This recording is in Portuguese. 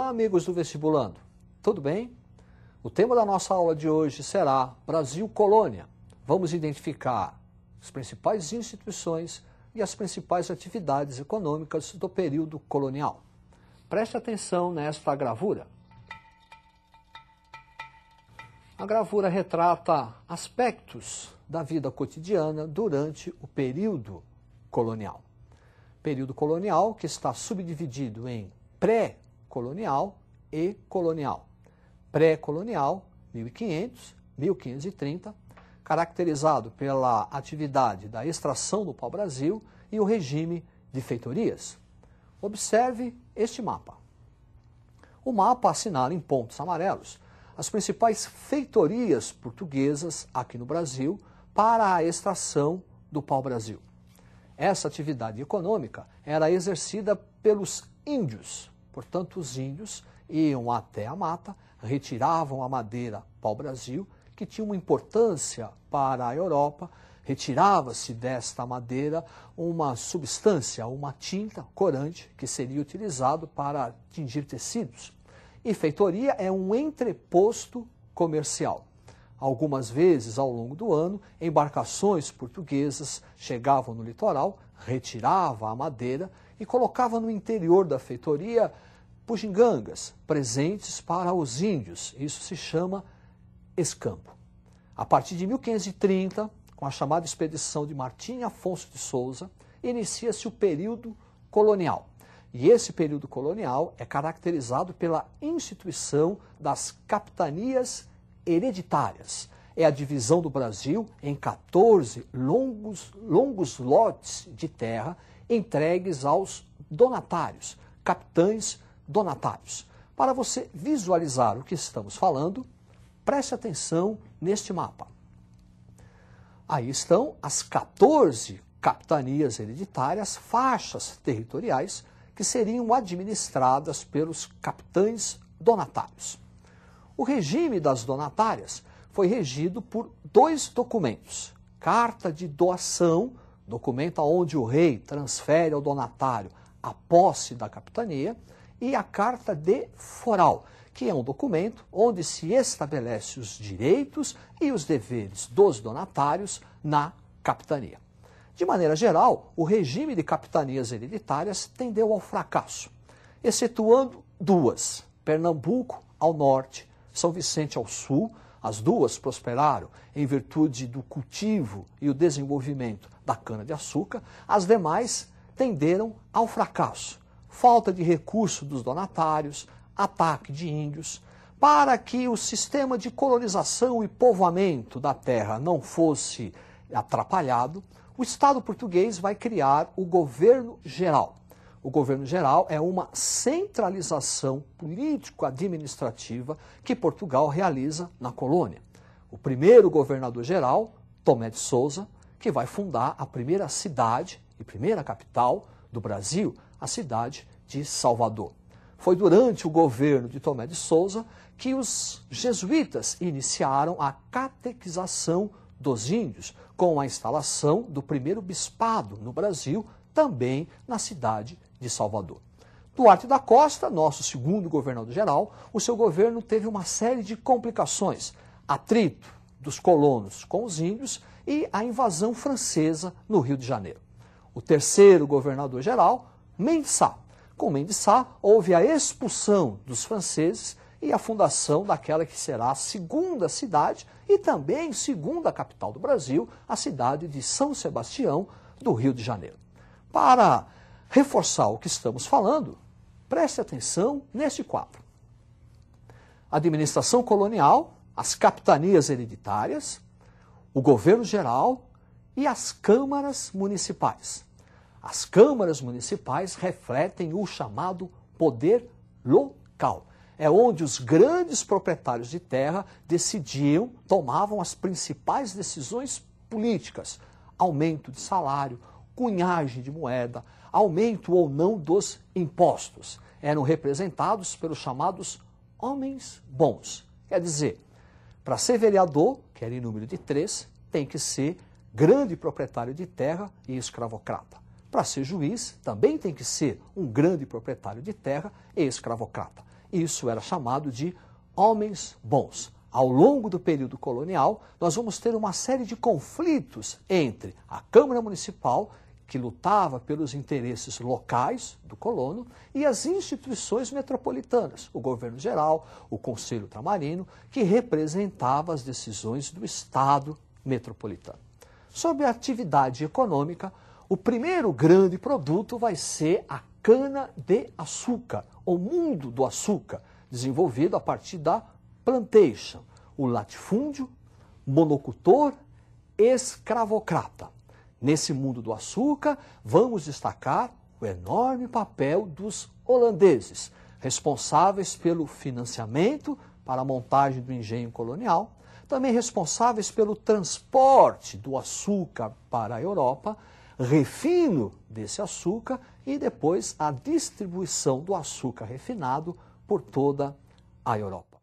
Olá, amigos do Vestibulando. Tudo bem? O tema da nossa aula de hoje será Brasil Colônia. Vamos identificar as principais instituições e as principais atividades econômicas do período colonial. Preste atenção nesta gravura. A gravura retrata aspectos da vida cotidiana durante o período colonial. Período colonial que está subdividido em pré-colonial e colonial. Pré-colonial, 1500, 1530, caracterizado pela atividade da extração do pau-brasil e o regime de feitorias. Observe este mapa. O mapa assinala em pontos amarelos as principais feitorias portuguesas aqui no Brasil para a extração do pau-brasil. Essa atividade econômica era exercida pelos índios. Portanto, os índios iam até a mata, retiravam a madeira pau-brasil, que tinha uma importância para a Europa. Retirava-se desta madeira uma substância, uma tinta corante, que seria utilizado para tingir tecidos. E feitoria é um entreposto comercial. Algumas vezes, ao longo do ano, embarcações portuguesas chegavam no litoral, retiravam a madeira e colocavam no interior da feitoria bugigangas, presentes para os índios. Isso se chama escampo. A partir de 1530, com a chamada expedição de Martim Afonso de Souza, inicia-se o período colonial. E esse período colonial é caracterizado pela instituição das capitanias hereditárias. É a divisão do Brasil em 14 longos lotes de terra entregues aos donatários, capitães donatários. Para você visualizar o que estamos falando, preste atenção neste mapa. Aí estão as 14 capitanias hereditárias, faixas territoriais, que seriam administradas pelos capitães donatários. O regime das donatárias foi regido por dois documentos. Carta de doação, documento onde o rei transfere ao donatário a posse da capitania, e a carta de foral, que é um documento onde se estabelece os direitos e os deveres dos donatários na capitania. De maneira geral, o regime de capitanias hereditárias tendeu ao fracasso, excetuando duas, Pernambuco ao norte, São Vicente ao sul. As duas prosperaram em virtude do cultivo e o desenvolvimento da cana-de-açúcar. As demais tenderam ao fracasso, falta de recurso dos donatários, ataque de índios. Para que o sistema de colonização e povoamento da terra não fosse atrapalhado, o Estado português vai criar o governo geral. O governo geral é uma centralização político-administrativa que Portugal realiza na colônia. O primeiro governador geral, Tomé de Souza, que vai fundar a primeira cidade e primeira capital do Brasil, a cidade de Salvador. Foi durante o governo de Tomé de Souza que os jesuítas iniciaram a catequização dos índios, com a instalação do primeiro bispado no Brasil, também na cidade de Salvador. Duarte da Costa, nosso segundo governador-geral, o seu governo teve uma série de complicações, atrito dos colonos com os índios e a invasão francesa no Rio de Janeiro. O terceiro governador-geral, Mendes Sá. Com Mendes Sá, houve a expulsão dos franceses e a fundação daquela que será a segunda cidade e também segunda capital do Brasil, a cidade de São Sebastião, do Rio de Janeiro. Para reforçar o que estamos falando, preste atenção neste quadro. Administração colonial, as capitanias hereditárias, o governo geral e as câmaras municipais. As câmaras municipais refletem o chamado poder local. É onde os grandes proprietários de terra decidiam, tomavam as principais decisões políticas. Aumento de salário, cunhagem de moeda, aumento ou não dos impostos. Eram representados pelos chamados homens bons. Quer dizer, para ser vereador, que era em número de 3, tem que ser grande proprietário de terra e escravocrata. Para ser juiz, também tem que ser um grande proprietário de terra e escravocrata. Isso era chamado de homens bons. Ao longo do período colonial, nós vamos ter uma série de conflitos entre a Câmara Municipal, que lutava pelos interesses locais do colono, e as instituições metropolitanas, o governo geral, o Conselho Ultramarino, que representava as decisões do Estado metropolitano. Sobre a atividade econômica, o primeiro grande produto vai ser a cana-de-açúcar, o mundo do açúcar, desenvolvido a partir da plantation, o latifúndio, monocultor, escravocrata. Nesse mundo do açúcar, vamos destacar o enorme papel dos holandeses, responsáveis pelo financiamento para a montagem do engenho colonial, também responsáveis pelo transporte do açúcar para a Europa, refino desse açúcar e depois a distribuição do açúcar refinado por toda a Europa.